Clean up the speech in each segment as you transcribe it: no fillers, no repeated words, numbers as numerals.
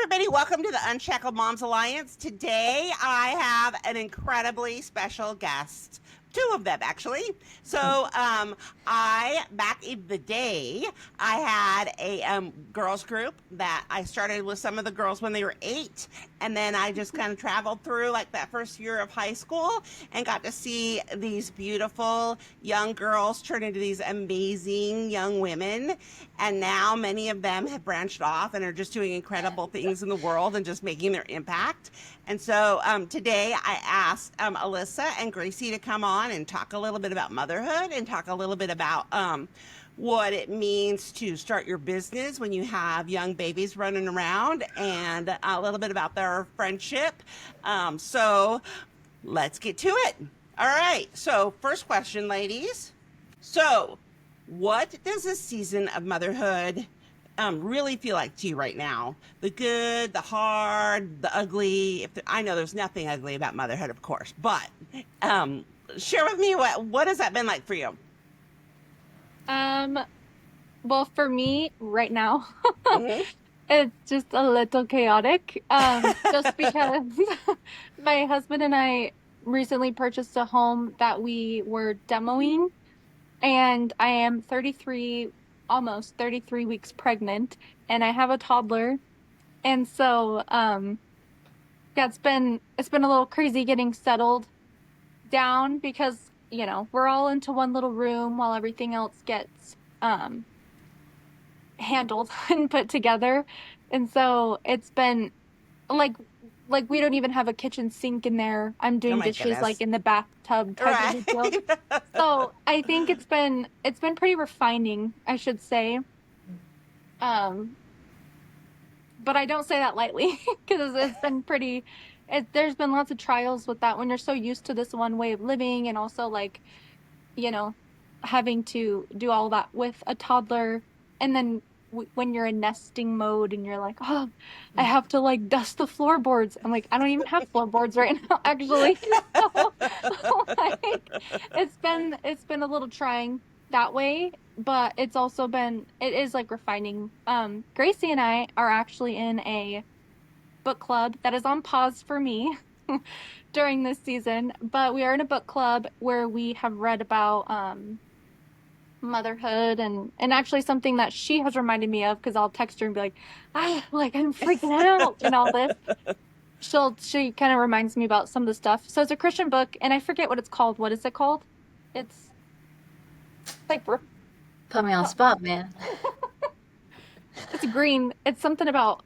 everybody. Welcome to the Unshackled Moms Alliance. Today, I have an incredibly special guest. Two of them, actually. So, back in the day, I had a girls group that I started with some of the girls when they were 8. And then I just kind of traveled through like that first year of high school and got to see these beautiful young girls turn into these amazing young women. And now many of them have branched off and are just doing incredible things in the world and just making their impact. And so today I asked Alyssa and Gracie to come on and talk a little bit about motherhood and talk a little bit about what it means to start your business when you have young babies running around, and a little bit about their friendship. So let's get to it. All right. So first question, ladies. So what does this season of motherhood really feel like to you right now? The good, the hard, the ugly. I know there's nothing ugly about motherhood, of course, but share with me what has that been like for you? Um, well, for me right now, Hmm. it's just a little chaotic. Just because my husband and I recently purchased a home that we were demoing, and I am 33, almost 33 weeks pregnant, and I have a toddler. And so, yeah, it's been a little crazy getting settled down because, we're all into one little room while everything else gets handled and put together. And so it's been like we don't even have a kitchen sink in there. I'm Oh doing my dishes like goodness. in the bathtub type of Right. a deal. So I think it's been pretty refining, I should say. Um, but I don't say that lightly because it's been pretty there's been lots of trials with that when you're so used to this one way of living, and also like, you know, having to do all that with a toddler. And then when you're in nesting mode and you're like, oh, I have to like dust the floorboards. I'm like, I don't even have floorboards right now, actually. So, like, it's been a little trying that way, but it is like refining. Gracie and I are actually in a book club that is on pause for me during this season, but we are in a book club where we have read about motherhood, and actually something that she has reminded me of, because I'll text her and be like, I'm freaking out and all this. She kind of reminds me about some of the stuff. So it's a Christian book, and I forget what it's called. What is it called? It's like Put me on the spot, man. it's green. It's something about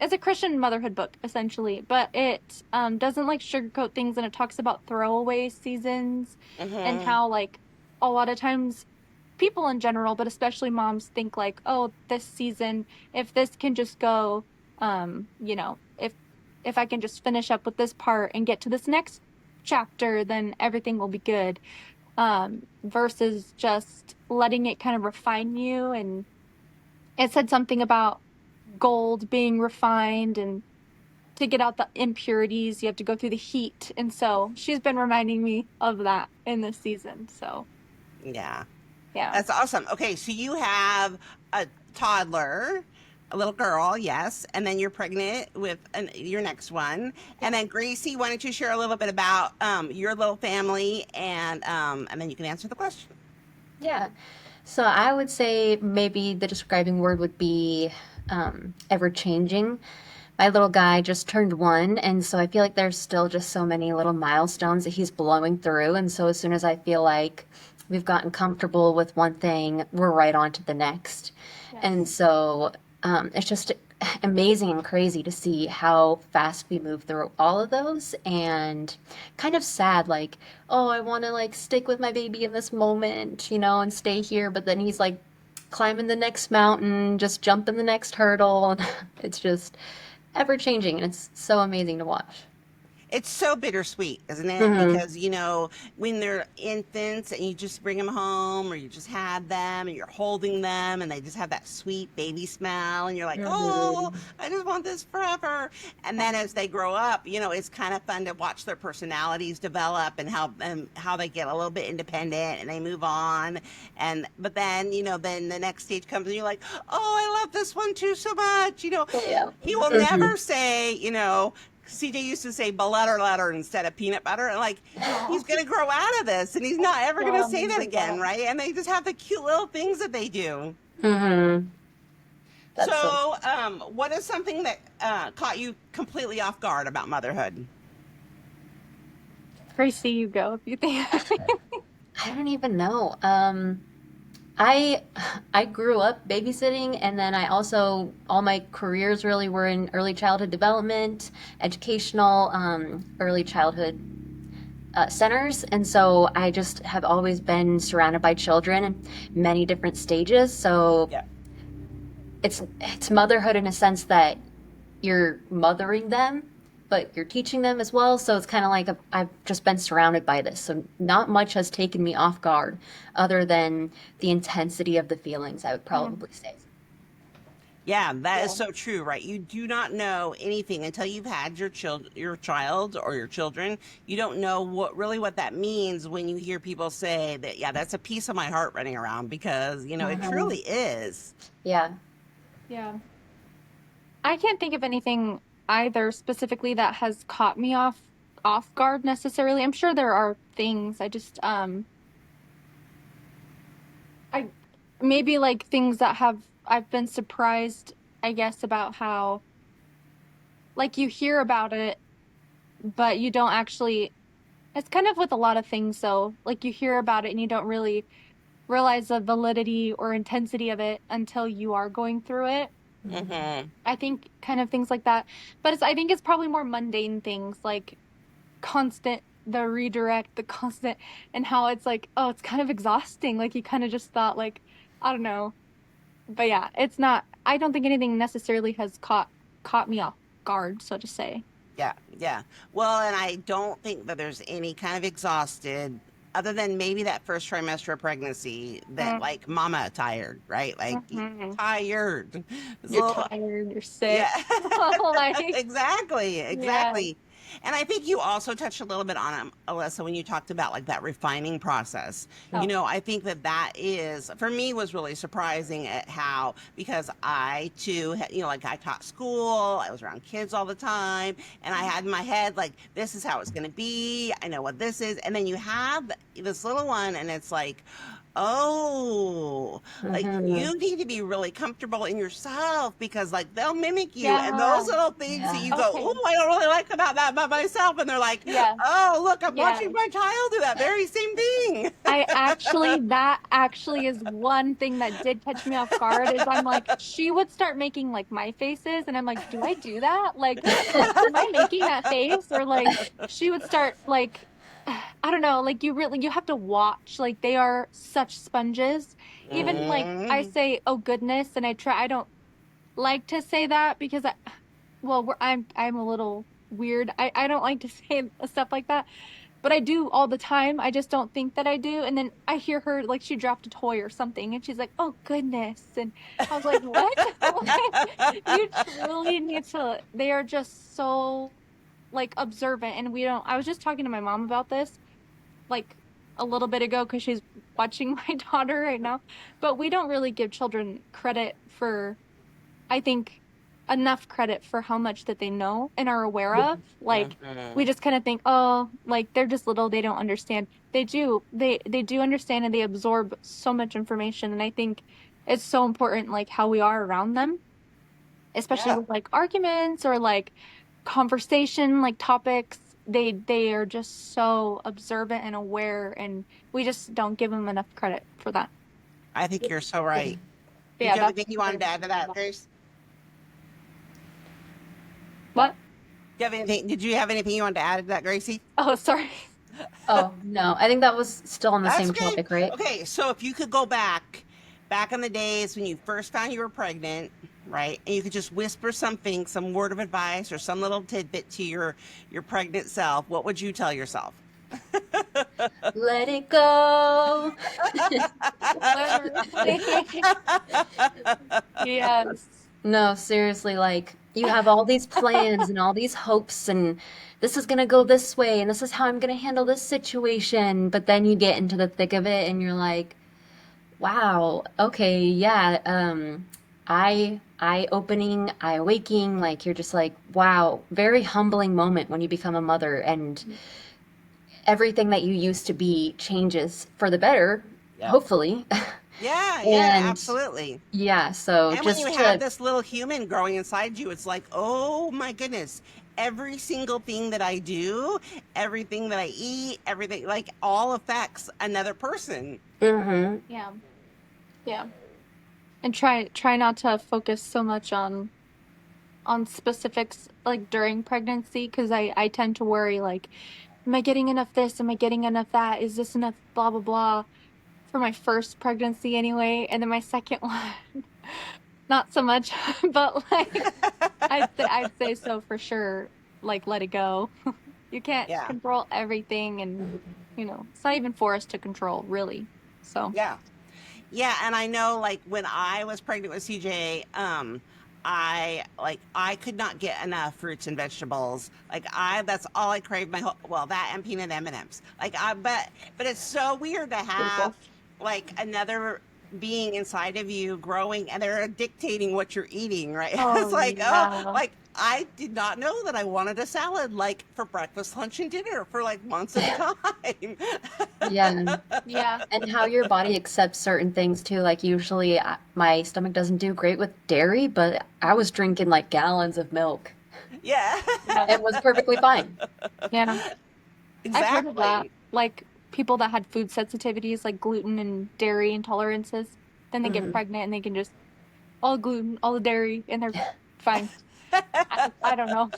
it's a Christian motherhood book essentially, but it doesn't like sugarcoat things, and it talks about throwaway seasons and Hmm. how like a lot of times people in general, but especially moms, think like, oh, this season, if this can just go, if I can just finish up with this part and get to this next chapter, then everything will be good. Versus just letting it kind of refine you. And it said something about gold being refined, and to get out the impurities, you have to go through the heat. And so she's been reminding me of that in this season. So, Yeah. yeah. That's awesome. Okay, so you have a toddler, a little girl, yes, and then you're pregnant with your next one. And then Gracie, why don't you share a little bit about your little family, and then you can answer the question. Yeah. So I would say maybe the describing word would be ever changing. My little guy just turned 1, and so I feel like there's still just so many little milestones that he's blowing through. And so as soon as I feel like we've gotten comfortable with one thing, we're right on to the next. And Yes. so it's just amazing and crazy to see how fast we move through all of those, and kind of sad, like, oh, I want to like stick with my baby in this moment, and stay here, but then he's like climbing the next mountain, just jumping the next hurdle. It's just ever changing, and it's so amazing to watch. It's so bittersweet, isn't it? Hmm. Because, when they're infants and you just bring them home or you just have them and you're holding them and they just have that sweet baby smell and you're like, oh, Hmm. I just want this forever. And then as they grow up, it's kind of fun to watch their personalities develop and how they get a little bit independent and they move on. But then, then the next stage comes and you're like, oh, I love this one too so much. Yeah. He will Hmm. never say, CJ used to say butter instead of peanut butter. And like, he's Oh, going to grow out of this and he's not ever going to yeah. say that again, right? And they just have the cute little things that they do. Hmm. That's so. So, what is something that caught you completely off guard about motherhood? Gracie, you go if you think. I don't even know. I I grew up babysitting, and then I also all my careers really were in early childhood development, educational, early childhood centers, and so I just have always been surrounded by children in many different stages. So Yeah. it's motherhood in a sense that you're mothering them, but you're teaching them as well. So it's kind of like I've just been surrounded by this. So not much has taken me off guard other than the intensity of the feelings, I would Mm, probably say. Yeah, that is yeah. so true, right? You do not know anything until you've had your child or your children. You don't know what that means when you hear people say that, yeah, that's a piece of my heart running around because, it Hmm. truly is. Yeah. Yeah. I can't think of anything either specifically that has caught me off guard necessarily. I'm sure there are things. I maybe like things that have I've been surprised, I guess, about how like you hear about it, but you don't actually it's kind of with a lot of things though. Like you hear about it and you don't really realize the validity or intensity of it until you are going through it. Hmm. I think kind of things like that. But I think it's probably more mundane things like constant the redirect, the constant and how it's like, oh, it's kind of exhausting. Like you kind of just thought like, I don't know. But yeah, it's not I don't think anything necessarily has caught me off guard, so to say. Yeah, yeah. Well, and I don't think that there's any kind of exhausted, other than maybe that first trimester of pregnancy, that like mama tired, right? Like Mm-hmm. tired. It's a You're little, tired, you're yeah, sick. Like, exactly, yeah. exactly. And I think you also touched a little bit on it, Alyssa, when you talked about like that refining process. Oh. I think that is, for me, was really surprising at how, because I too, like I taught school, I was around kids all the time, and I had in my head, like, this is how it's going to be. I know what this is. And then you have this little one, and it's like, oh, like Hmm. you need to be really comfortable in yourself because like they'll mimic you and those Yeah. little things that Yeah. you go, Okay. oh, I don't really like about that about myself. And they're like, Yeah. oh, look, I'm Yeah. watching my child do that very same thing. That actually is one thing that did catch me off guard is I'm like, she would start making like my faces and I'm like, do I do that? Like, am I making that face? Or like she would start like I don't know, like you have to watch. Like they are such sponges. Even like I Mm, say, oh goodness, and I don't like to say that because I'm a little weird. I don't like to say stuff like that, but I do all the time. I just don't think that I do. And then I hear her like she dropped a toy or something, and she's like, "Oh goodness!" And I was like, "What?" Like, you truly need to. They are just so like observant, and we don't. I was just talking to my mom about this like a little bit ago because she's watching my daughter right now, but we don't really give children credit for I think enough credit for how much that they know and are aware of. Like we mhm. just kind of think, oh, like they're just little, they don't understand. They do. They do understand and they absorb so much information. And I think it's so important like how we are around them, especially Yeah. with like arguments or like conversation, like topics. They are just so observant and aware and we just don't give them enough credit for that. I think you're so right. But Did yeah, you have that's anything you what I wanted to was add to thinking that, about. Grace? What? Did you have anything you wanted to add to that, Gracie? Oh, sorry. Oh, no. I think that was still on the That's same okay. topic, right? Okay, so if you could go back back in the days when you first found you were pregnant, right? And you could just whisper something, some word of advice or some little tidbit to your pregnant self, what would you tell yourself? Let it go. Literally. Yes. No, seriously, like you have all these plans and all these hopes, and this is gonna go this way, and this is how I'm gonna handle this situation. But then you get into the thick of it, and you're like, wow, okay, yeah, eye opening, eye awaking, like you're just like, wow, very humbling moment when you become a mother, and everything that you used to be changes for the better, Yep. hopefully. Yeah, yeah, And absolutely. yeah, so And when you just have to, this little human growing inside you, it's like, oh my goodness, every single thing that I do, everything that I eat, everything, like all affects another person. hmm Yeah. Yeah. And try not to focus so much on specifics like during pregnancy because I tend to worry like, am I getting enough this? Am I getting enough that? Is this enough? Blah blah blah. For my first pregnancy anyway, and then my second one, not so much. But like, I'd say so for sure. Like, let it go. You can't Yeah, control everything, and it's not even for us to control, really. So, yeah. Yeah, and I know like when I was pregnant with CJ, I could not get enough fruits and vegetables. Like I that's all I craved my whole well, that and peanut M&Ms. Like I but it's so weird to have beautiful. like another being inside of you growing and they're dictating what you're eating, right? It's Oh like, oh, yeah, like I did not know that I wanted a salad like for breakfast, lunch, and dinner for like months at a time. yeah. yeah, And how your body accepts certain things too. Like usually my stomach doesn't do great with dairy, but I was drinking like gallons of milk. Yeah. yeah, It was perfectly fine. yeah. I've heard of that. Exactly. Like people that had food sensitivities, like gluten and dairy intolerances, then they get hmm pregnant and they can just all gluten, all the dairy, and they're fine. I don't know.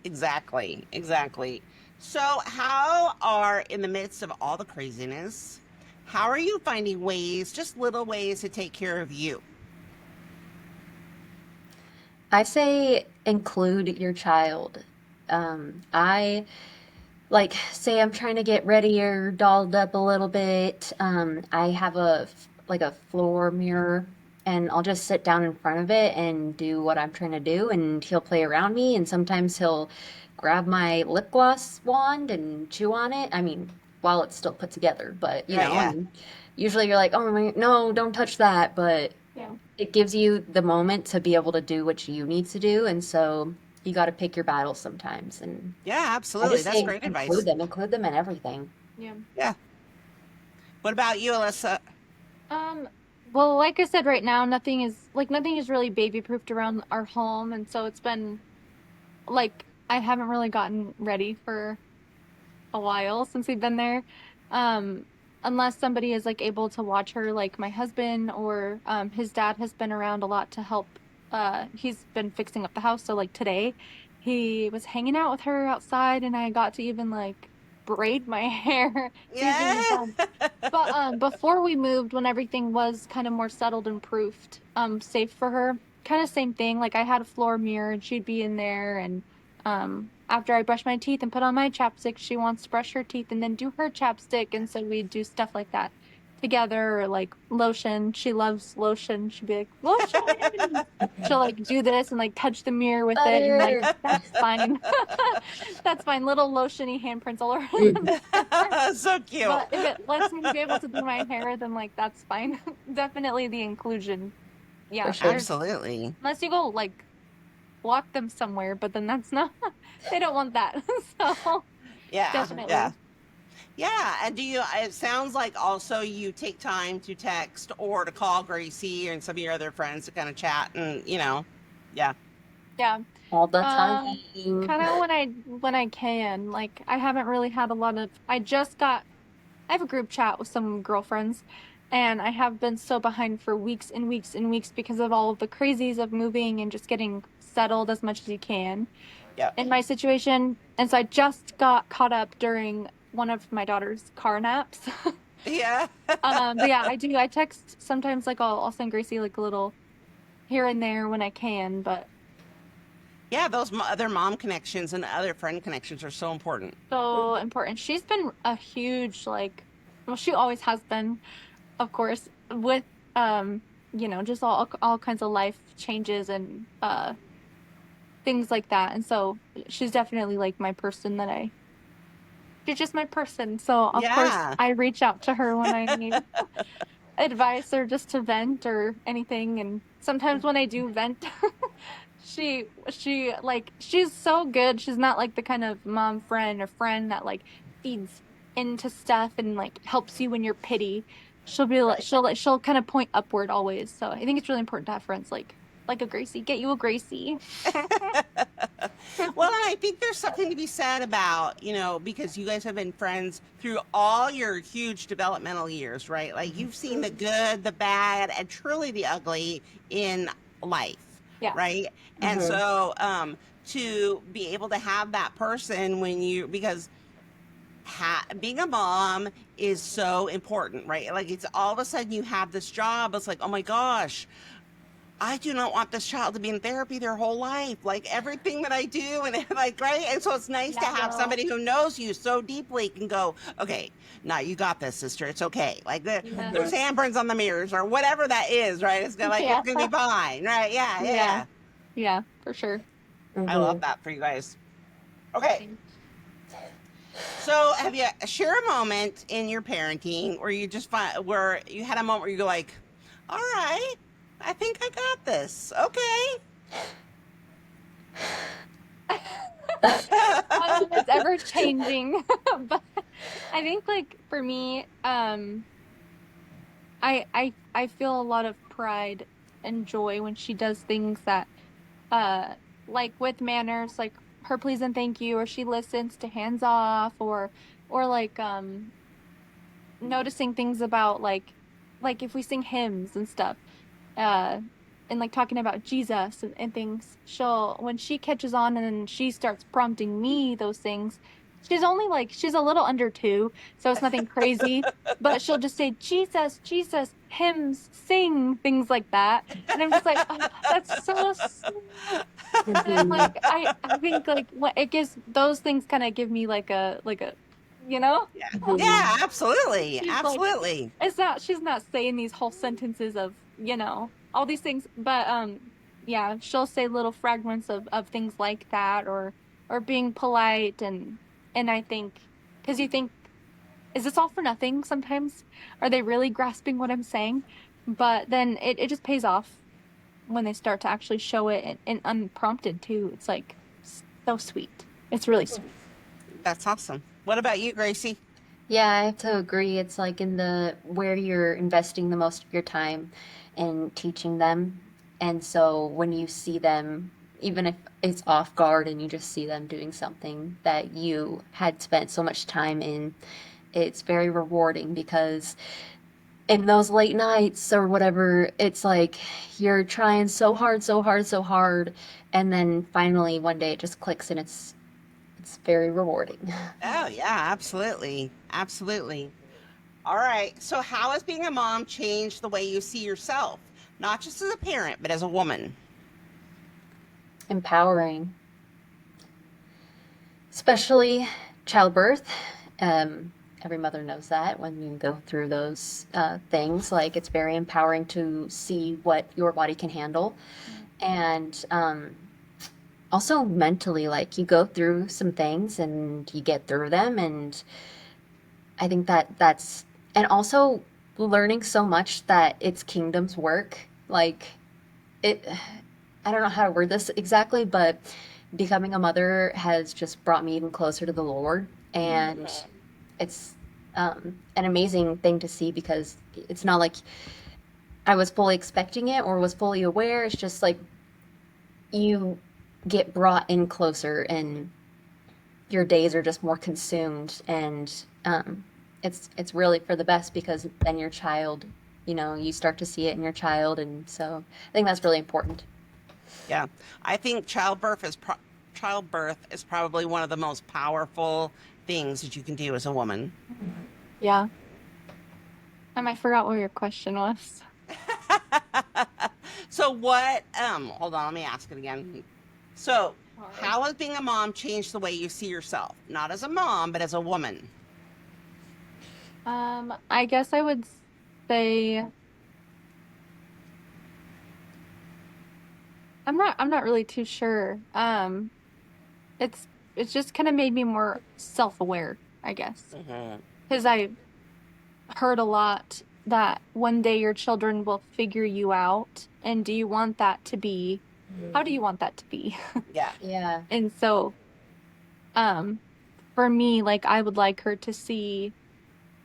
Exactly. Exactly. So, how are, in the midst of all the craziness, how are you finding ways, just little ways to take care of you? I say include your child. I like say I'm trying to get ready or dolled up a little bit. I have like a floor mirror, and I'll just sit down in front of it and do what I'm trying to do, and he'll play around me, and sometimes he'll grab my lip gloss wand and chew on it. I mean, while it's still put together, but Right. Yeah. and usually you're like, oh my, no, don't touch that, but Yeah. it gives you the moment to be able to do what you need to do, and so you got to pick your battles sometimes, and Yeah. I Absolutely. just That's say great advice. include them in everything. Yeah. Yeah. What about you, Alyssa? Um, well, like I said, right now, nothing is really baby proofed around our home, and so it's been like I haven't really gotten ready for a while since we've been there. Um, unless somebody is like able to watch her, like my husband or his dad has been around a lot to help. He's been fixing up the house, so like today, he was hanging out with her outside, and I got to even like braid my hair. He was Yeah. even fun. But before we moved, when everything was kind of more settled and proofed, safe for her, kind of same thing. Like I had a floor mirror and she'd be in there and after I brush my teeth and put on my chapstick, she wants to brush her teeth and then do her chapstick and so we do stuff like that together or like lotion. She loves lotion. She'd be like, "Lotion." She'll like do this and like touch the mirror with it and like Butter. that's fine. That's fine. Little lotiony handprints all over Mm, the mirror. So cute. But if it lets me be able to do my hair, then like that's fine. Definitely the inclusion. for Yeah, sure. there's Absolutely. unless you go like walk them somewhere, but then that's not they don't want that. So Yeah. Yeah. definitely. Yeah, and do you, it sounds like also you take time to text or to call Gracie and some of your other friends to kind of chat and, yeah. Yeah. All the Um time. kind of when I can. Like I haven't really had a lot of I have a group chat with some girlfriends and I have been so behind for weeks and weeks and weeks because of all of the crazies of moving and just getting settled as much as you can Yeah. in my situation. And so I just got caught up during one of my daughter's car naps. Yeah. But yeah, I do. I text sometimes. Like I'll send Gracie like a little here and there when I can. But Yeah, those other mom connections and other friend connections are so important. so important. She's been a huge like. Well, she always has been, of course, with just all kinds of life changes and things like that. And so she's definitely like my person that I. She's just my person. So of course Yeah. I reach out to her when I need advice or just to vent or anything. And sometimes when I do vent, she's so good. She's not like the kind of mom friend or friend that like feeds into stuff and like helps you when you're pity. She'll be like Right. she'll kind of point upward always. So I think it's really important to have friends like a Gracie. Get you a Gracie. Well, and I think there's something to be said about, because you guys have been friends through all your huge developmental years, right? Like you've seen the good, the bad, and truly the ugly in life, Yeah. right? And Mm-hmm. so to be able to have that person because being a mom is so important, right? Like it's all of a sudden you have this job. It's like, oh my gosh, I do not want this child to be in therapy their whole life. Like everything that I do, and like, right? And so it's nice to Yeah, have girl. somebody who knows you so deeply can go, okay, now you got this, sister. It's okay. Like there's Yes. handprints on the mirrors or whatever that is, right? It's gonna like Yeah. it's gonna be fine, right? Yeah, yeah, Yeah. yeah. Yeah, for sure. I love Mm-hmm. that for you guys. Okay, so have you share a moment in your parenting where you just find where you had a moment where you go like, all right, I think I got this. Okay. It's ever changing. But I think like for me, I feel a lot of pride and joy when she does things that uh like with manners, like her please and thank you, or she listens to hands off, or like noticing things about like if we sing hymns and stuff, uh and like talking about Jesus and things, she'll when she catches on and then she starts prompting me those things. She's a little under 2, so it's nothing crazy, but she'll just say Jesus, Jesus, hymns, sing, things like that. And I'm just like, oh, that's so sweet. And I'm Mm-hmm. like, I think like what it gives those things kind of give me like a you know? Yeah. Mm-hmm. Yeah, absolutely. She's like Absolutely. she's not saying these whole sentences of, all these things, but yeah, she'll say little fragments of things like that, or being polite, and I think because you think, is this all for nothing sometimes? Are they really grasping what I'm saying? But then it just pays off when they start to actually show it and unprompted too. It's like so sweet. It's really sweet. That's awesome. What about you, Gracie? Yeah, I have to agree. It's like in the where you're investing the most of your time in teaching them. And so when you see them, even if it's off guard and you just see them doing something that you had spent so much time in, it's very rewarding because in those late nights or whatever, it's like you're trying so hard, so hard, so hard, and then finally one day it just clicks and it's very rewarding. Oh, yeah, absolutely. Absolutely. All right. So, how has being a mom changed the way you see yourself? Not just as a parent, but as a woman. Empowering, especially childbirth. Every mother knows that when you go through those things, like it's very empowering to see what your body can handle. And also mentally, like you go through some things and you get through them. And I think and also learning so much that it's kingdom's work. Like it, I don't know how to word this exactly, but becoming a mother has just brought me even closer to the Lord, and it's an amazing thing to see because it's not like I was fully expecting it or was fully aware. It's just like you get brought in closer, and your days are just more consumed, and it's really for the best because then your child, you start to see it in your child, and so I think that's really important. Yeah. I think childbirth is probably one of the most powerful things that you can do as a woman. Yeah. I forgot what your question was. So what, hold on, let me ask it again. So, Sorry. how has being a mom changed the way you see yourself? Not as a mom, but as a woman. I guess I would say I'm not really too sure. It's it's just kind of made me more self-aware, I guess. Hmm. Because I heard a lot that one day your children will figure you out, and do you want that to be, how do you want that to be? Yeah. Yeah. And so, um, for me, like I would like her to see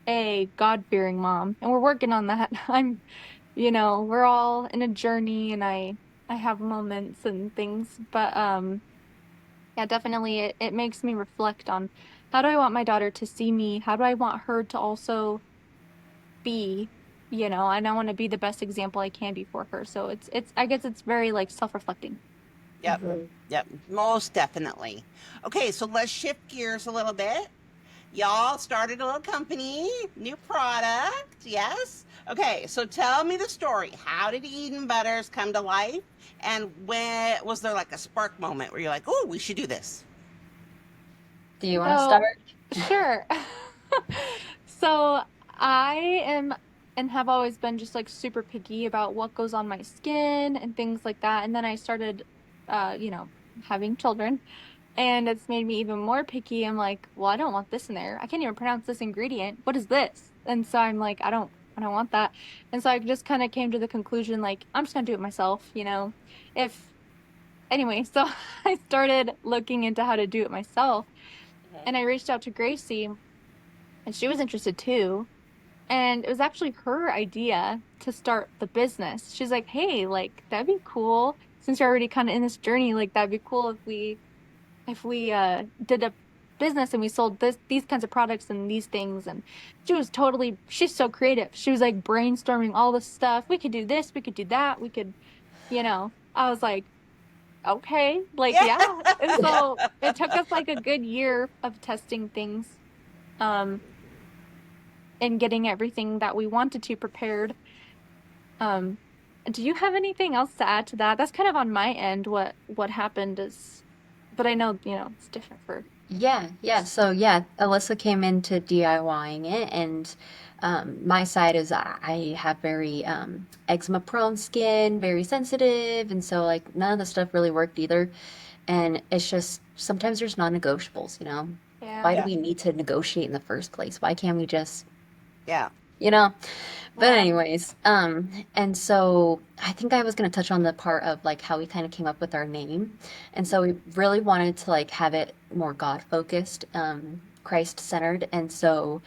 a God-fearing mom, and we're working on that. We're all in a journey, and I have moments and things, but yeah, definitely it makes me reflect on how do I want my daughter to see me? How do I want her to also be, and I want to be the best example I can be for her. So it's I guess it's very like self-reflecting. Yep. Yep. Most definitely. Okay, so let's shift gears a little bit. Y'all started a little company, new product, yes? Okay, so tell me the story. How did Eden Butters come to life? And when was there like a spark moment where you're like, oh, we should do this? Do you want to start? So, sure. So, I am and have always been just like super picky about what goes on my skin and things like that. And then I started, uh, you know, having children, and it's made me even more picky. I'm like, well, I don't want this in there. I can't even pronounce this ingredient. What is this? And so I'm like, I don't want that. And so I just kind of came to the conclusion, like, I'm just gonna do it myself. If anyway, so I started looking into how to do it myself, and I reached out to Gracie, and she was interested too. And it was actually her idea to start the business. She's like, "Hey, like that'd be cool. Since you're already kind of in this journey, like that'd be cool if we did a business and we sold these kinds of products and these things." And she's so creative. She was like brainstorming all this stuff. We could do this, we could do that, I was like, okay, like Yeah. yeah. And so it took us like a good year of testing things. Um, and getting everything that we wanted to prepared. Um, do you have anything else to add to that? That's kind of on my end what happened is, but I know, it's different for. Yeah, yeah. So yeah, Alyssa came into DIYing it, and my side is I have very eczema prone skin, very sensitive, and so like none of the stuff really worked either. And it's just sometimes there's non-negotiables, you know. Yeah. Why do Yeah. we need to negotiate in the first place? Why can't we just, Yeah. you know? But Yeah. anyways, and so I think I was gonna touch on the part of like how we kind of came up with our name. And so we really wanted to like have it more God focused, Christ centered. And so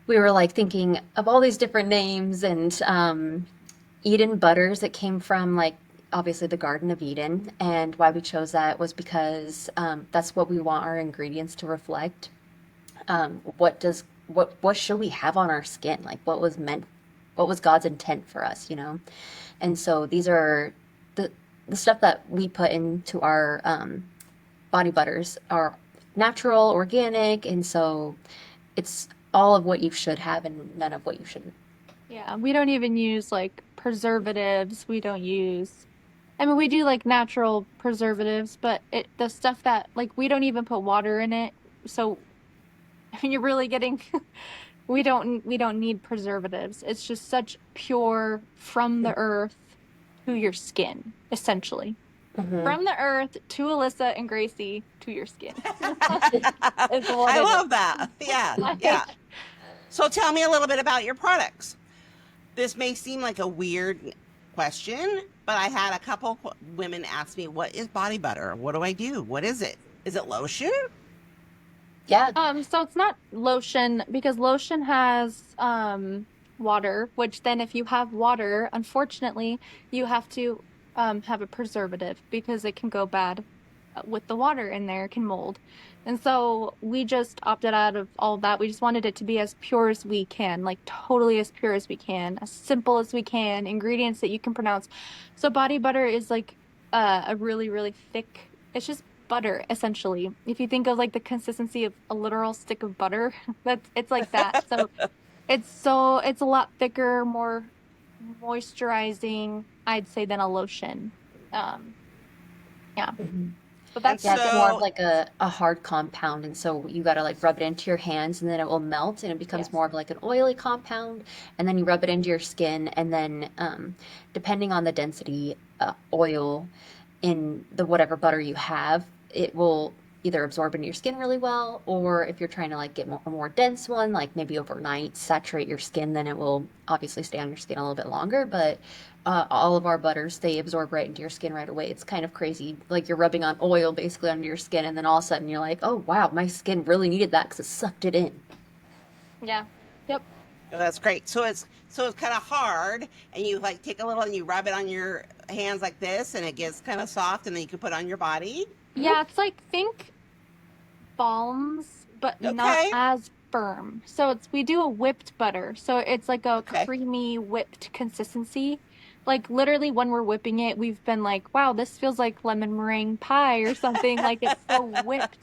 we were like thinking of all these different names and Eden Butters, it came from like obviously the Garden of Eden. And why we chose that was because that's what we want our ingredients to reflect. What should we have on our skin? Like what was God's intent for us, you know? And so these are the the stuff that we put into our body butters are natural, organic, and so it's all of what you should have and none of what you shouldn't. Yeah, we don't even use like preservatives. We don't use, I mean, we do like natural preservatives, but the stuff that like we don't even put water in it. So, I mean, you're really getting we don't need preservatives. It's just such pure from the earth to your skin, essentially. Hmm. From the earth to Alyssa and Gracie to your skin. Is what I it love is. that. Yeah. Yeah. Like, So tell me a little bit about your products. This may seem like a weird question, but I had a couple women ask me, what is body butter? What do I do? What is it? Is it lotion? Yeah. so it's not lotion because lotion has water, which then if you have water, unfortunately, you have to have a preservative because it can go bad with the water in there, it can mold. And so we just opted out of all that. We just wanted it to be as pure as we can, like totally as pure as we can, as simple as we can, ingredients that you can pronounce. So body butter is like a really, really thick, it's just butter essentially. If you think of like the consistency of a literal stick of butter, it's like that. So It's a lot thicker, more moisturizing, I'd say, than a lotion. Um, yeah, Hmm. but And Yeah, that's it's more of so, like a hard compound, and so you gotta like rub it into your hands, and then it will melt, and it becomes yes. more of like an oily compound, and then you rub it into your skin, and then depending on the density oil in the whatever butter you have, it will either absorb into your skin really well, or if you're trying to like get a more dense one, like maybe overnight, saturate your skin, then it will obviously stay on your skin a little bit longer. But all of our butters, they absorb right into your skin right away. It's kind of crazy. Like you're rubbing on oil basically under your skin, and then all of a sudden you're like, oh wow, my skin really needed that because it sucked it in. Yeah. Yep. oh, that's great. So it's kind of hard, and you like take a little and you rub it on your hands like this, and it gets kind of soft, and then you can put it on your body. Yeah, it's like think balms, but not Okay. as firm. So it's we do a whipped butter. So it's like a Okay. creamy whipped consistency. Like literally when we're whipping it, we've been like, wow, this feels like lemon meringue pie or something. Like it's so whipped.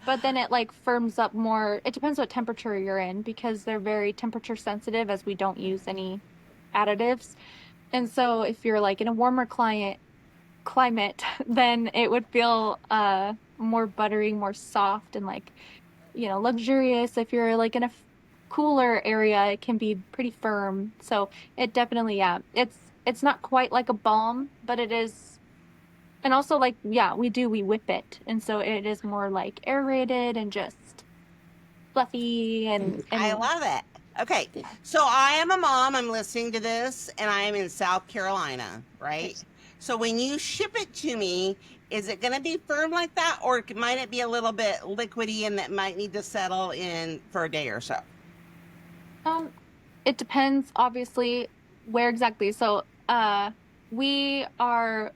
But then it like firms up more. It depends what temperature you're in because they're very temperature sensitive as we don't use any additives. And so if you're like in a warmer climate, then it would feel more buttery, more soft and like, luxurious. If you're like in a cooler area, it can be pretty firm. So it definitely, yeah, it's not quite like a balm, but it is. And also like, yeah, we whip it. And so it is more like aerated and just fluffy I and love it. Okay. So I am a mom. I'm listening to this, and I am in South Carolina, right? nice. So when you ship it to me, is it going to be firm like that, or might it be a little bit liquidy and that might need to settle in for a day or so? Um, it depends obviously where exactly. So, we are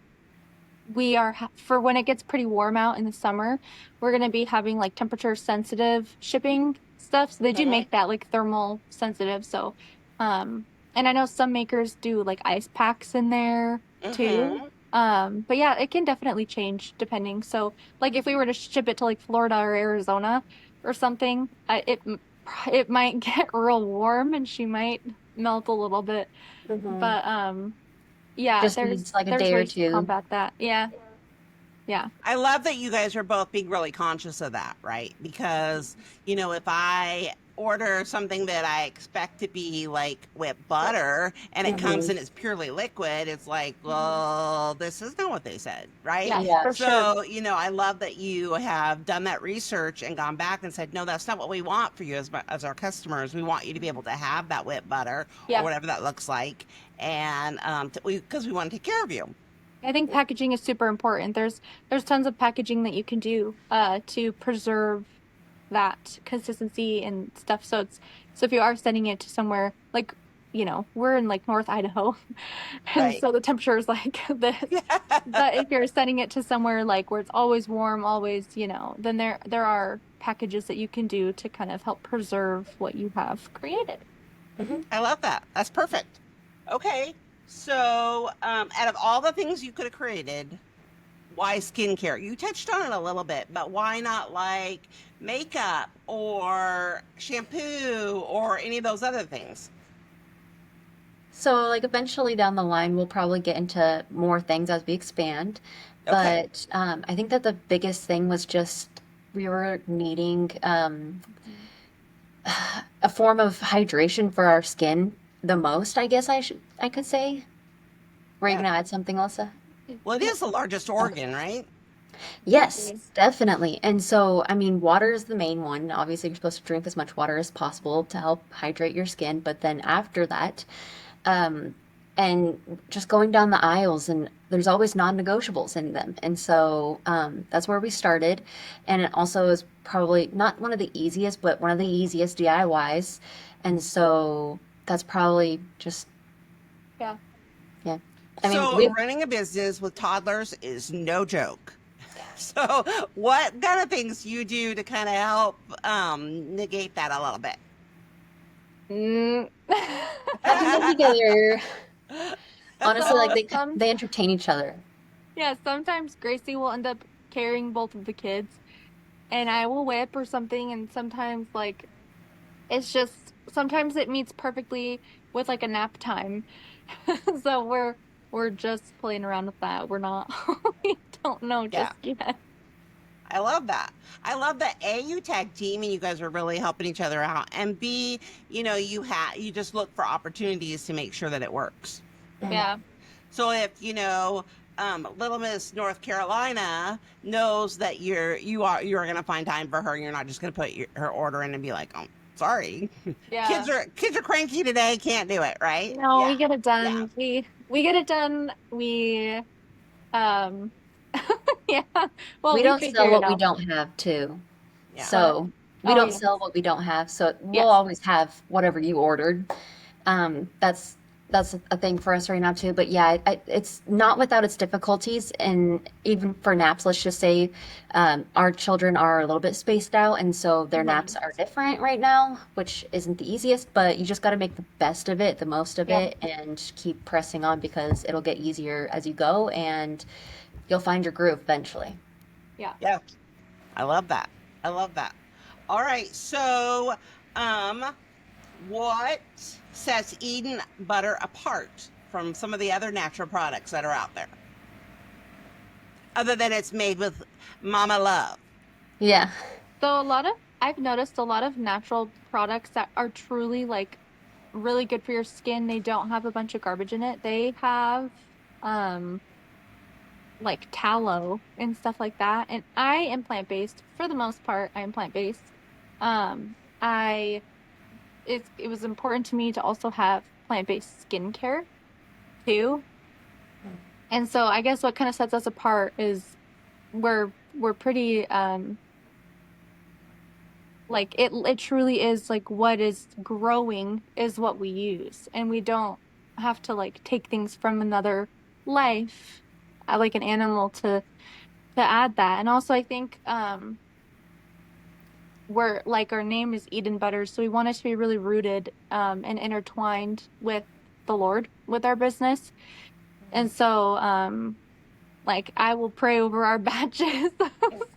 for when it gets pretty warm out in the summer, we're going to be having like temperature sensitive shipping stuff. So they do Hmm. make that like thermal sensitive. So, um, and I know some makers do like ice packs in there too. Hmm. But yeah, it can definitely change depending. So, like if we were to ship it to like Florida or Arizona or something, it might get real warm and she might melt a little bit. Hmm. But yeah, Just needs like a there's day or ways to two. combat that. Yeah. Yeah. I love that you guys are both being really conscious of that, right? Because, if I order something that I expect to be like with butter and it comes Hmm. and it's purely liquid, it's like, well, this is not what they said, right? Yes, for Yes. sure. So, I love that you have done that research and gone back and said, no, that's not what we want for you as our customers. We want you to be able to have that whipped butter or Yeah. whatever that looks like. And because we want to take care of you. I think packaging is super important. There's tons of packaging that you can do to preserve that consistency and stuff. So if you are sending it to somewhere like, we're in like North Idaho and Right. so the temperature is like this. But if you're sending it to somewhere like where it's always warm, always, then there are packages that you can do to kind of help preserve what you have created. Hmm. I love that. That's perfect. Okay. So, out of all the things you could have created, why skincare? You touched on it a little bit, but why not like makeup or shampoo or any of those other things? So, like, eventually down the line, we'll probably get into more things as we expand. Okay. But I think that the biggest thing was just we were needing a form of hydration for our skin the most, I guess I could say. Were you Yeah. gonna add something, Elsa? Well, it is the largest organ, right? Yes, definitely. And so, I mean, water is the main one. Obviously, you're supposed to drink as much water as possible to help hydrate your skin. But then after that, um, and just going down the aisles, and there's always non-negotiables in them. And so that's where we started. And it also is probably not one of the easiest, but one of the easiest DIYs. And so that's probably just, Yeah. yeah. I mean, So, we running a business with toddlers is no joke. So, what kind of things you do to kind of help negate that a little bit? Mm. have them together. Honestly, like So they entertain each other. yeah, sometimes Gracie will end up carrying both of the kids and I will whip or something and sometimes like it's just sometimes it meets perfectly with like a nap time. So we're just playing around with that. We're not we don't know Yeah. just yet. I love that. I love that A, you tag team and you guys are really helping each other out. And B, you just look for opportunities to make sure that it works. Yeah. So if, Little Miss North Carolina knows that you're gonna find time for her, and you're not just gonna put her order in and be like, oh, sorry. Yeah. Kids are cranky today, can't do it, right? No, Yeah. we get it Yeah. done. We get it done. Um yeah. Well, We we don't sell figure it what we out. don't have too. Yeah. What? So we Oh don't yeah. sell what we don't have. So we'll Yes. always have whatever you ordered. That's a thing for us right now too. But yeah, it's not without its difficulties. And even for naps, let's just say our children are a little bit spaced out, and so their naps Mhm. are different right now, which isn't the easiest. But you just got to make the best of it, the most of Yep. it, and keep pressing on because it'll get easier as you go, and you'll find your groove eventually. Yeah. Yeah. I love that. I love that. All right. So, um, what sets Eden butter apart from some of the other natural products that are out there? Other than it's made with mama love. Yeah. So I've noticed a lot of natural products that are truly like really good for your skin. They don't have a bunch of garbage in it. They have um like tallow and stuff like that. And I am plant-based for the most part. I am plant-based. I it was important to me to also have plant-based skincare too. And so I guess what kind of sets us apart is we're pretty like it truly is like what is growing is what we use, and we don't have to like take things from another life, like an animal to add that. And also I think we're like our name is Eden Butters, so we want it to be really rooted and intertwined with the Lord with our business. And so like I will pray over our batches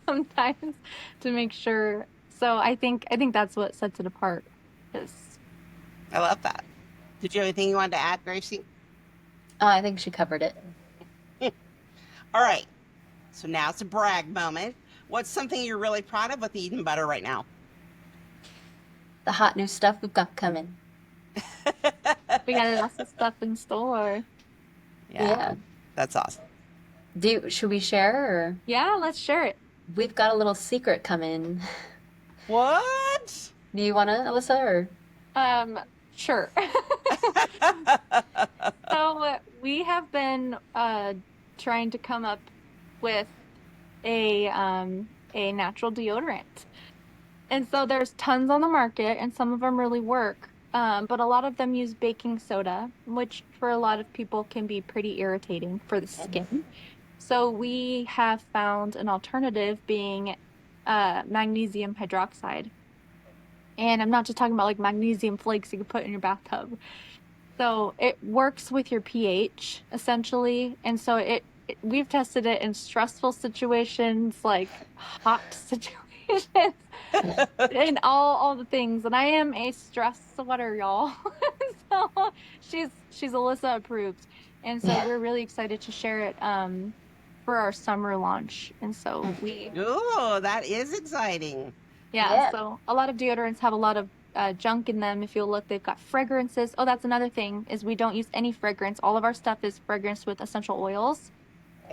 sometimes to make sure. So I think that's what sets it apart. Is I love that. Did you have anything you wanted to add, Gracie? Oh, I think she covered it. All right. So now it's a brag moment. What's something you're really proud of with Eden Butter right now? The hot new stuff we've got coming. we got lots of stuff in store. Yeah, Yeah. that's awesome. Should we share or Yeah, let's share it. we've got a little secret coming. What? Do you want to, Alyssa, or? Sure. So we have been trying to come up with a natural deodorant. And so there's tons on the market and some of them really work. But a lot of them use baking soda, which for a lot of people can be pretty irritating for the skin. So we have found an alternative being magnesium hydroxide. And I'm not just talking about like magnesium flakes you can put in your bathtub. So it works with your pH essentially. And so we've tested it in stressful situations, like hot situations, and all the things. And I am a stress sweater, y'all. So she's Alyssa approved. And so we're really excited to share it for our summer launch. And so Oh, that is exciting. yeah, Yeah. so a lot of deodorants have a lot of junk in them. If you'll look, they've got fragrances. Oh, that's another thing is we don't use any fragrance. All of our stuff is fragranced with essential oils.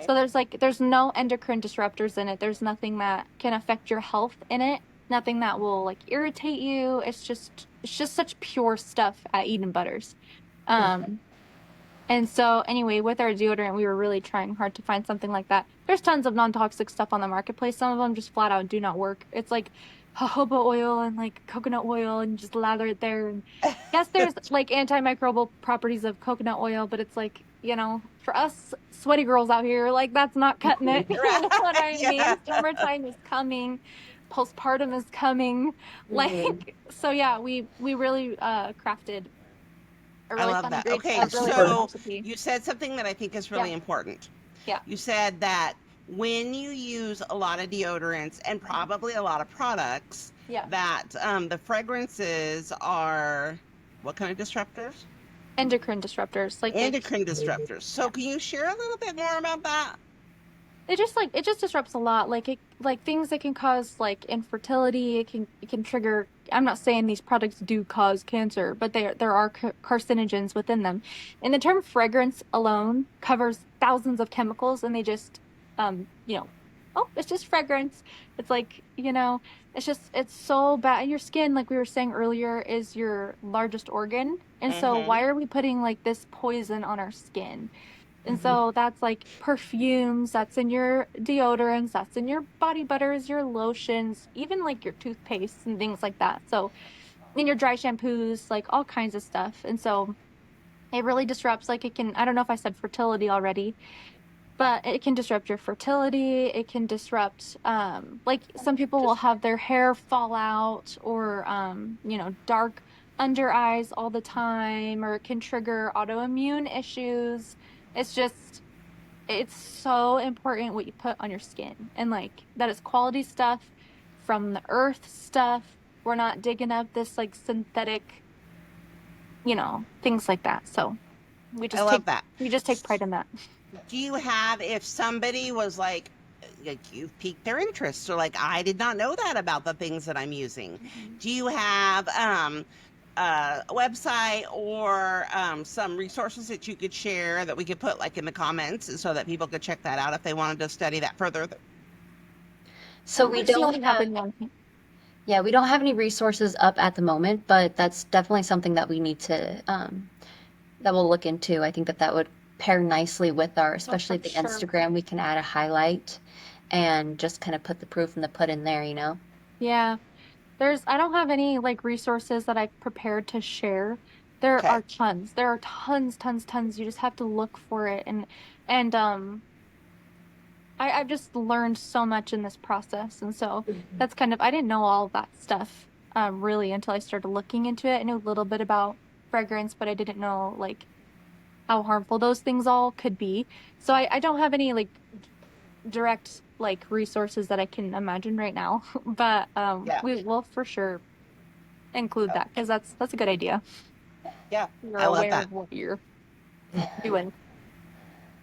So there's no endocrine disruptors in it. There's nothing that can affect your health in it. Nothing that will like irritate you. It's just such pure stuff at Eden Butters. Um, and so anyway, with our deodorant, we were really trying hard to find something like that. There's tons of non-toxic stuff on the marketplace. Some of them just flat out do not work. It's like jojoba oil and like coconut oil and just lather it there. And yes, there's like antimicrobial properties of coconut oil, but it's like, for us sweaty girls out here, like that's not cutting it. You know what I Yeah. mean? Summertime is coming. Postpartum is coming. Mhm. Like, so yeah, we really crafted a I really love fun that. great Okay, a really fun so recipe. you said something that I think is Yeah. really important. Yeah. You said that when you use a lot of deodorants and probably a lot of products, Yeah. that the fragrances are what kind of disruptors? Endocrine disruptors. Like Endocrine disruptors. So yeah. can you share a little bit more about that? It just disrupts a lot. Like things that can cause like infertility. It can trigger. I'm not saying these products do cause cancer, but there are carcinogens within them. And the term fragrance alone covers thousands of chemicals, and they just you know, oh, it's just fragrance. It's like, it's so bad. And your skin, like we were saying earlier, is your largest organ. And so Mm-hmm. why are we putting like this poison on our skin? And so that's like perfumes, that's in your deodorants, that's in your body butters, your lotions, even like your toothpaste and things like that. So in your dry shampoos, like all kinds of stuff. And so it really disrupts, like it can, I don't know if I said fertility already, but it can disrupt your fertility. It can disrupt, like some people will have their hair fall out or, dark under eyes all the time, or it can trigger autoimmune issues. It's just, it's so important what you put on your skin, and like that is quality stuff from the earth stuff. We're not digging up this like synthetic, things like that. So we I just take love that. we just take pride in that. Do you have, if somebody was like you've piqued their interest, or like, I did not know that about the things that I'm using. Do you have a website or some resources that you could share that we could put like in the comments so that people could check that out if they wanted to study that further? So we Actually, don't only have, having one. yeah, we don't have any resources up at the moment, but that's definitely something that we need to, that we'll look into. I think that that would pair nicely with our, especially for the sure. Instagram. We can add a highlight and just kind of put the proof in the pudding there, you know? Yeah. I don't have any like resources that I've prepared to share. There Okay. are tons. There are tons, tons, tons. You just have to look for it. And I've just learned so much in this process. And so that's kind of, I didn't know all that stuff really until I started looking into it. I knew a little bit about fragrance, but I didn't know like how harmful those things all could be. So I don't have any like direct like resources that I can imagine right now, but Yeah. we will for sure include that because that's a good idea. Yeah. You're I love aware that. of what you're doing.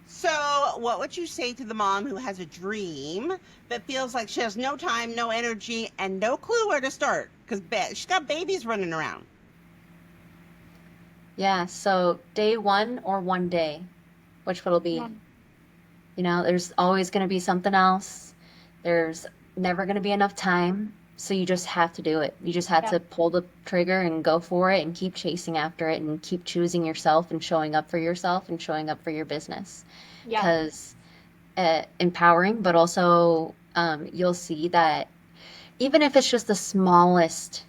So, what would you say to the mom who has a dream but feels like she has no time, no energy, and no clue where to start? Because she's got babies running around. Yeah, so day one or one day, which will it be? Yeah. You know, there's always going to be something else. There's never going to be enough time. So you just have to do it. You just have Yeah. to pull the trigger and go for it and keep chasing after it and keep choosing yourself and showing up for yourself and showing up for your business. Yeah. Because empowering, but also you'll see that even if it's just the smallest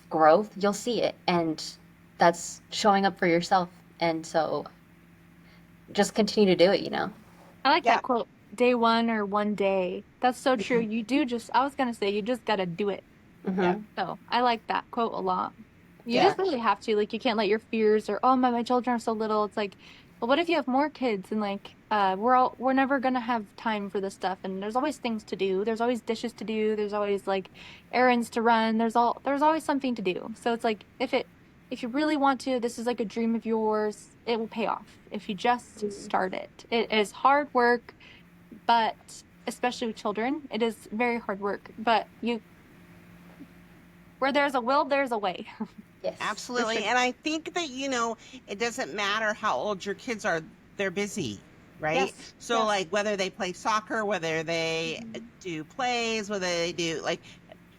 growth, you'll see it. And that's showing up for yourself. And so just continue to do it, you know? I like Yeah. that quote, day one or one day. That's so true. You do just, I was gonna say, you just gotta do it. Yeah. Mm-hmm. So I like that quote a lot. You Yeah. just really have to. Like, you can't let your fears or, oh, my children are so little. It's like, well, what if you have more kids and like, we're never gonna have time for this stuff. And there's always things to do. There's always dishes to do. There's always like errands to run. There's always something to do. So it's like, if you really want to, this is like a dream of yours, it will pay off if you just start it. It is hard work, but especially with children, it is very hard work. But where there's a will, there's a way. Yes. Absolutely. And I think that, it doesn't matter how old your kids are, they're busy, right? Yes. So, Yes. like, whether they play soccer, whether they do plays, whether they do, like,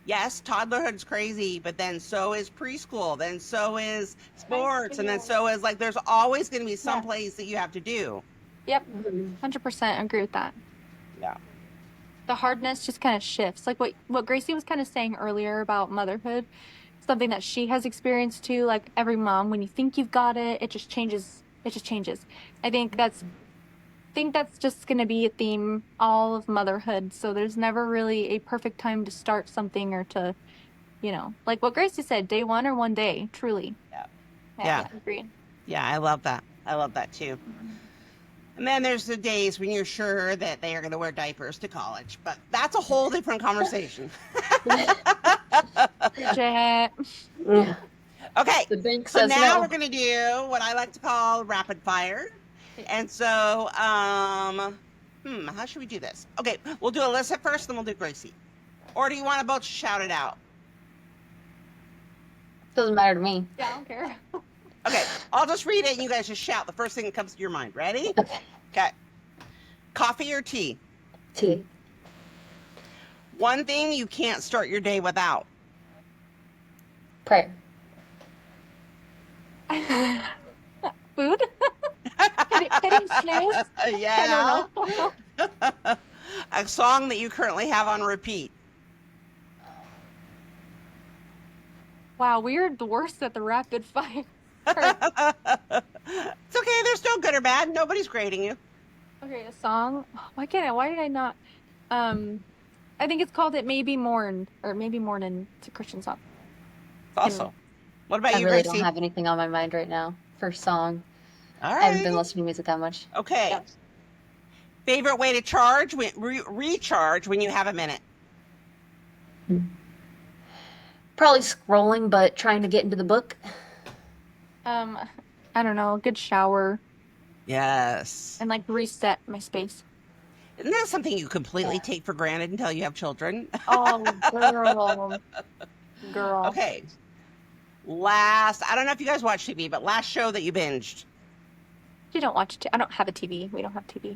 yes, toddlerhood's crazy, but then so is preschool, then so is sports, and then so is, like, there's always going to be some Yes. place that you have to do. Yep. 100% agree with that. Yeah. The hardness just kind of shifts. Like what Gracie was kind of saying earlier about motherhood, something that she has experienced too. Like every mom, when you think you've got it, it just changes. It just changes. I think that's just going to be a theme all of motherhood. So there's never really a perfect time to start something or to, like what Gracie said, day one or one day, truly. Yeah. Yeah. Agreed. Yeah, I love that. I love that too. And then there's the days when you're sure that they are going to wear diapers to college, but that's a whole different conversation. Legit. Okay, The bank so says now no. we're going to do what I like to call rapid fire. And so, how should we do this? Okay, we'll do Alyssa first, then we'll do Gracie. Or do you want to both shout it out? Doesn't matter to me. Yeah, I don't care. Okay, I'll just read it and you guys just shout the first thing that comes to your mind. Ready? Okay. Okay. Coffee or tea? Tea. One thing you can't start your day without. Prayer. Food? Petting snooze? Yeah. I don't know. A song that you currently have on repeat. Wow, we're the worst at the rapid fire. It's okay. There's no good or bad. Nobody's grading you. Okay, a song. Why did I not? I think it's called "It May Be Morn" or "Maybe Mornin'." It's a Christian song. Also, what about I you, really Gracie? don't have anything on my mind right now for song. All I haven't been right. listening to music that much. Okay. Yep. Favorite way to charge, recharge when you have a minute. Probably scrolling, but trying to get into the book. I don't know. A good shower Yes. and like reset my space. Isn't that something you completely take for granted until you have children? Oh, girl. Okay. I don't know if you guys watch TV, but last show that you binged. You don't watch. I don't have a TV. We don't have TV.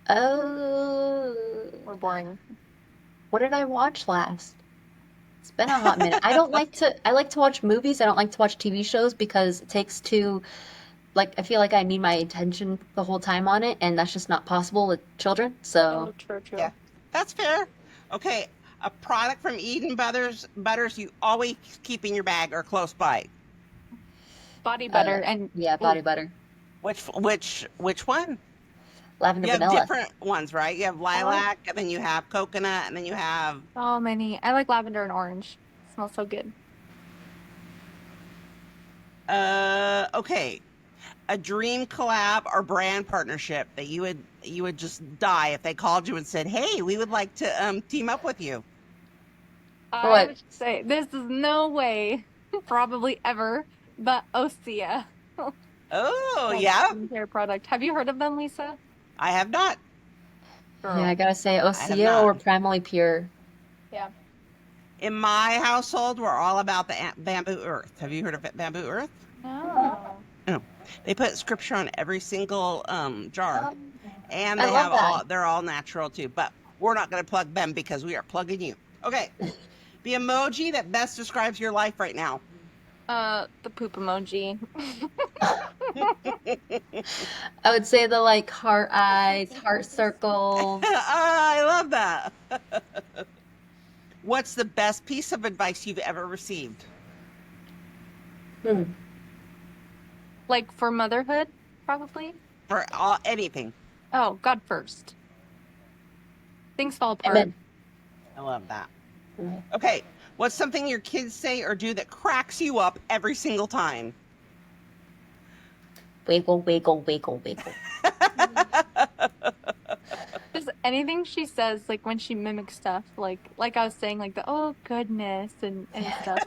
Oh, We're boring. what did I watch last? It's been a hot minute. I like to watch movies. I don't like to watch TV shows because it takes I feel like I need my attention the whole time on it, and that's just not possible with children. So, True. Yeah, that's fair. Okay, a product from Eden Butters you always keep in your bag or close by. Body butter and yeah, body butter. Which one? Lavender You have vanilla. different ones, right? You have lilac, and then you have coconut, and then you have. so many. I like lavender and orange. It smells so good. Okay, a dream collab or brand partnership that you would just die if they called you and said, "Hey, we would like to team up with you." I What? would say this is no way, probably ever, but Osea. Oh, Like yeah, skincare product. Have you heard of them, Lisa? I have not. Girl. Yeah, I gotta say, have Osea not. or Primally Pure. Yeah. In my household, we're all about the bamboo earth. Have you heard of it, bamboo earth? No. They put scripture on every single jar, and I they love have that. they're all natural too. But we're not going to plug them because we are plugging you. Okay, the emoji that best describes your life right now. The poop emoji. I would say the heart eyes, heart circle. I love that. What's the best piece of advice you've ever received? Like for motherhood, probably. For anything. Oh, God first. Things fall apart. Amen. I love that. Okay, what's something your kids say or do that cracks you up every single time? Wiggle, wiggle, wiggle, wiggle. Just anything she says, like when she mimics stuff, like I was saying, like the oh goodness and stuff.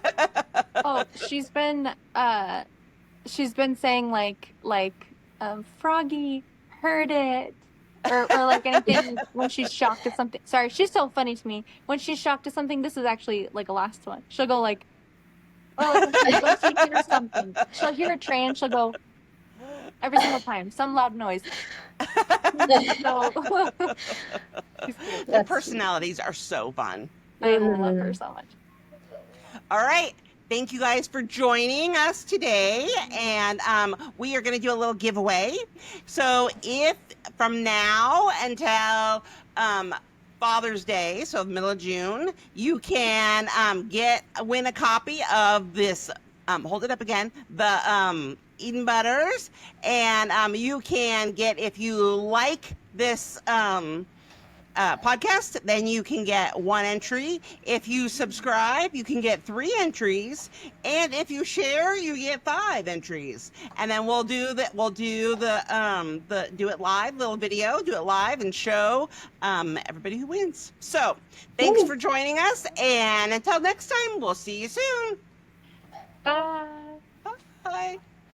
Oh, she's been saying Froggy heard it. Or like anything when she's shocked at something. Sorry, she's so funny to me. When she's shocked at something, this is actually like a last one. She'll go like, oh, when she hears something. She'll hear a train, she'll go every single time, some loud noise. So Their personalities are so fun. I love her so much. All right. Thank you guys for joining us today. And we are going to do a little giveaway. So if from now until Father's Day, so the middle of June, you can win a copy of this, hold it up again, the Eden Butters. And you can get, if you like this podcast, then you can get 1 entry. If you subscribe, you can get 3 entries, and if you share, you get 5 entries. And then we'll do it live, little video, do it live, and show everybody who wins. So thanks for joining us, and until next time, we'll see you soon. Bye.